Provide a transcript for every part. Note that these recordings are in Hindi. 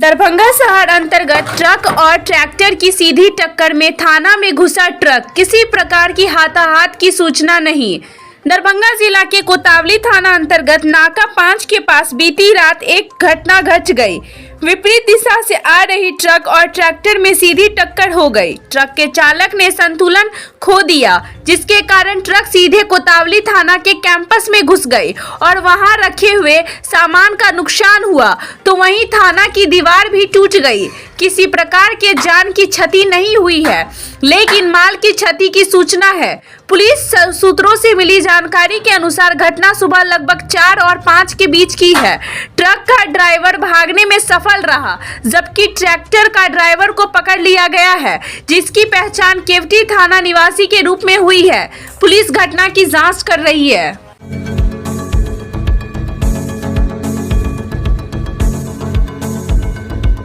दरभंगा शहर अंतर्गत ट्रक और ट्रैक्टर की सीधी टक्कर में थाना में घुसा ट्रक, किसी प्रकार की हाथाहाथ की सूचना नहीं। दरभंगा जिला के कोतावली थाना अंतर्गत नाका 5 के पास बीती रात एक घटना घट गई। विपरीत दिशा से आ रही ट्रक और ट्रैक्टर में सीधी टक्कर हो गई। ट्रक के चालक ने संतुलन खो दिया, जिसके कारण ट्रक सीधे कोतावली थाना के कैंपस में घुस गई और वहां रखे हुए सामान का नुकसान हुआ, तो वहीं थाना की दीवार भी टूट गई। किसी प्रकार के जान की क्षति नहीं हुई है, लेकिन माल की क्षति की सूचना है। पुलिस सूत्रों से मिली जानकारी के अनुसार घटना सुबह लगभग 4 और 5 के बीच की है। ट्रक का ड्राइवर भागने में सफल रहा, जबकि ट्रैक्टर का ड्राइवर को पकड़ लिया गया है, जिसकी पहचान केवटी थाना निवासी के रूप में हुई है। पुलिस घटना की जांच कर रही है।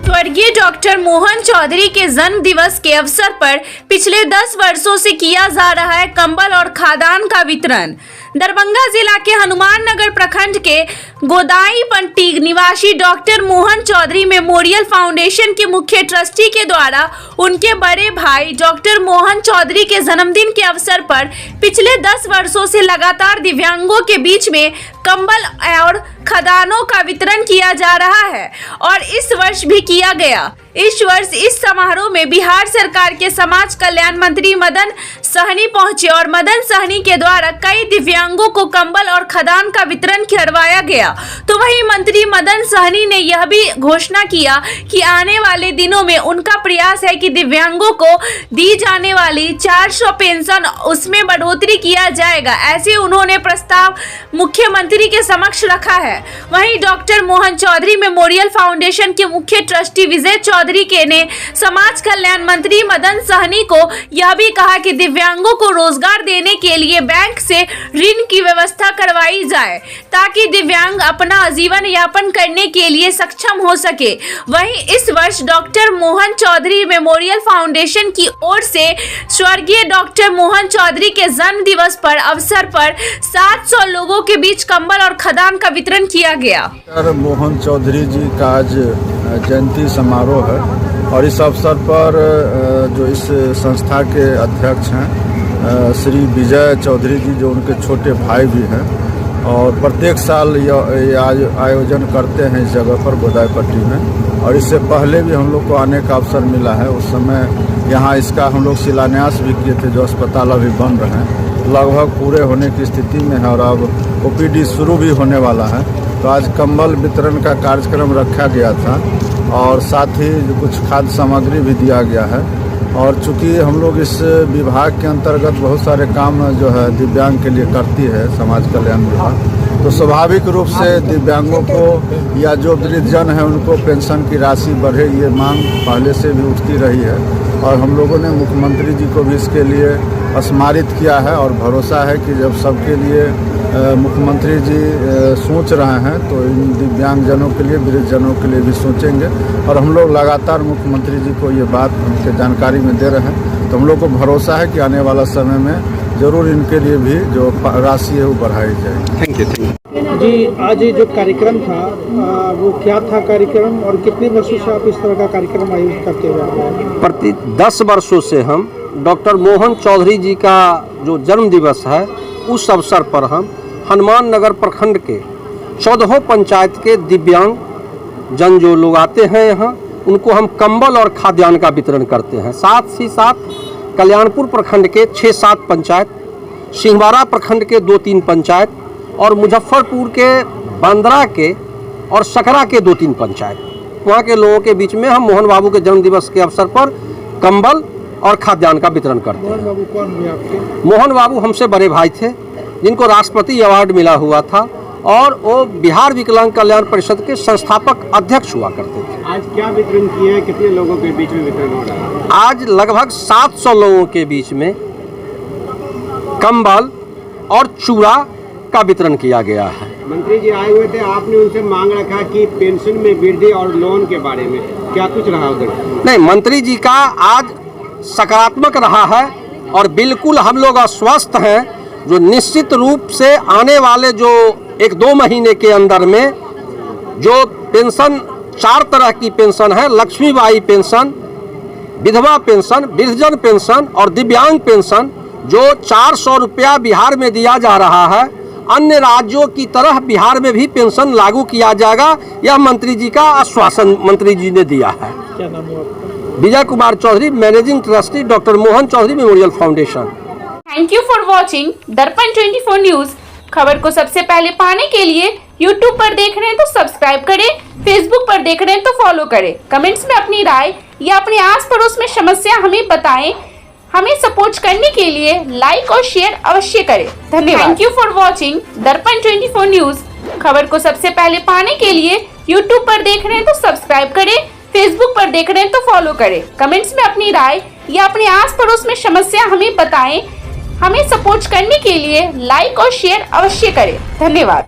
स्वर्गीय डॉक्टर मोहन चौधरी के जन्म दिवस के अवसर पर पिछले 10 वर्षों से किया जा रहा है कंबल और खाद्यान्न का वितरण। दरभंगा जिला के हनुमान नगर प्रखंड के गोदाई पंटी निवासी doctor Mohan Chaudhary memorial foundation के मुख्य ट्रस्टी के द्वारा उनके बड़े भाई डॉक्टर मोहन चौधरी के जन्मदिन के अवसर पर पिछले 10 वर्षों से लगातार दिव्यांगों के बीच में कंबल और खाद्यान्नों का वितरण किया जा रहा है और इस वर्ष भी किया गया। इस वर्ष इस समारोह में बिहार सरकार के समाज कल्याण मंत्री मदन सहनी पहुंचे और मदन सहनी के द्वारा कई दिव्यांगों को कंबल और खाद्यान्न का वितरण करवाया गया। तो वहीं मंत्री मदन सहनी ने यह भी घोषणा किया कि आने वाले दिनों में उनका प्रयास है कि दिव्यांगों को दी जाने वाली 400 पेंशन उसमें बढ़ोतरी किया जाएगा। ऐसे उन्होंने प्रस्ताव मुख्यमंत्री के समक्ष रखा है। वहीं doctor Mohan Chaudhary memorial foundation के मुख्य ट्रस्टी विजय चौधरी के ने समाज कल्याण मंत्री मदन सहनी को यह भी कहा कि दिव्यांगों को रोजगार देने के लिए बैंक से ऋण की व्यवस्था करवाई जाए, ताकि दिव्यांग अपना जीवन यापन करने के लिए सक्षम हो सके। वहीं इस वर्ष doctor Mohan Chaudhary memorial foundation की ओर से स्वर्गीय डॉक्टर मोहन चौधरी के जन्म दिवस पर अवसर पर 700 लोगों के बीच कंबल और खाद्यान्न का वितरण किया गया। मोहन चौधरी जी का आज जयंती समारोह है और इस अवसर पर जो इस संस्था के अध्यक्ष हैं श्री विजय चौधरी जी, जो उनके छोटे भाई भी हैं, और प्रत्येक साल ये आयोजन करते हैं इस जगह पर गोदाईपट्टी में। और इससे पहले भी हम लोग को आने का अवसर मिला है। उस समय यहाँ इसका हम लोग शिलान्यास भी किए थे, जो अस्पताल अभी बन रहे हैं, लगभग पूरे होने की स्थिति में है और अब OPD शुरू भी होने वाला है। तो आज कंबल वितरण का कार्यक्रम रखा गया था और साथ ही कुछ खाद्य सामग्री भी दिया गया है। और चूँकि हम लोग इस विभाग के अंतर्गत बहुत सारे काम जो है दिव्यांग के लिए करती है समाज कल्याण विभाग, तो स्वाभाविक रूप से दिव्यांगों को या जो वृद्धजन है उनको पेंशन की राशि बढ़े, ये मांग पहले से भी उठती रही है। और हम लोगों ने मुख्यमंत्री जी को भी इसके लिए स्मारित किया है और भरोसा है कि जब सबके लिए मुख्यमंत्री जी सोच रहे हैं तो इन दिव्यांगजनों के लिए, वृद्धजनों के लिए भी सोचेंगे। और हम लोग लगातार मुख्यमंत्री जी को ये बात उनके जानकारी में दे रहे हैं, तो हम लोग को भरोसा है कि आने वाला समय में ज़रूर इनके लिए भी जो राशि है वो बढ़ाई जाएगी। थैंक यू जी। आज ये जो कार्यक्रम था वो क्या था कार्यक्रम, और कितने वर्षों से आप इस तरह का कार्यक्रम आयोजित करते हुए? प्रति 10 वर्षों से हम डॉक्टर मोहन चौधरी जी का जो जन्म दिवस है उस अवसर पर हम हनुमान नगर प्रखंड के 14 पंचायत के दिव्यांग जन जो लोग आते हैं यहाँ, उनको हम कंबल और खाद्यान्न का वितरण करते हैं। साथ ही साथ कल्याणपुर प्रखंड के 6-7 पंचायत, सिंहवाड़ा प्रखंड के 2-3 पंचायत और मुजफ्फरपुर के बांद्रा के और सकरा के 2-3 पंचायत, वहाँ के लोगों के बीच में हम मोहन बाबू के जन्म दिवस के अवसर पर कंबल और खाद्यान्न का वितरण करते हैं। मोहन बाबू कौन हुए आपके? मोहन बाबू हमसे बड़े भाई थे, जिनको राष्ट्रपति अवार्ड मिला हुआ था और वो बिहार विकलांग कल्याण परिषद के संस्थापक अध्यक्ष हुआ करते थे। आज क्या वितरण किए हैं, कितने लोगों के बीच में वितरण हो रहा है? आज लगभग 700 लोगों के बीच में कंबल और चूड़ा का वितरण किया गया है। मंत्री जी आए हुए थे, आपने उनसे मांग रखा कि पेंशन में वृद्धि और लोन के बारे में क्या कुछ रहा उधर? नहीं, मंत्री जी का आज सकारात्मक रहा है और बिल्कुल हम लोग आश्वस्त हैं, जो निश्चित रूप से आने वाले जो 1-2 महीने के अंदर में जो पेंशन 4 तरह की पेंशन है, लक्ष्मीबाई पेंशन, विधवा पेंशन, वृद्धजन पेंशन और दिव्यांग पेंशन, जो 400 रुपया बिहार में दिया जा रहा है। अन्य राज्यों की तरह बिहार में भी पेंशन लागू किया जाएगा, यह मंत्री जी का आश्वासन मंत्री जी ने दिया है। क्या नाम है आपका? Vijay Kumar Chaudhary, managing trustee, doctor Mohan Chaudhary memorial foundation. Thank you for watching Darpan 24 news. खबर को सबसे पहले पाने के लिए यूट्यूब पर देख रहे हैं तो सब्सक्राइब करें, फेसबुक पर देख रहे हैं तो फॉलो करें। कमेंट्स में अपनी राय या अपने आस पड़ोस में समस्या हमें बताएं। हमें सपोर्ट करने के लिए लाइक और शेयर अवश्य करें। धन्यवाद। Thank you for watching Darpan 24 news. खबर को सबसे पहले पाने के लिए यूट्यूब पर देख रहे हैं तो सब्सक्राइब करें, फेसबुक पर देख रहे हैं तो फॉलो करें। कमेंट्स में अपनी राय या अपने आस पड़ोस में समस्या हमें बताएं। हमें सपोर्ट करने के लिए लाइक और शेयर अवश्य करें। धन्यवाद।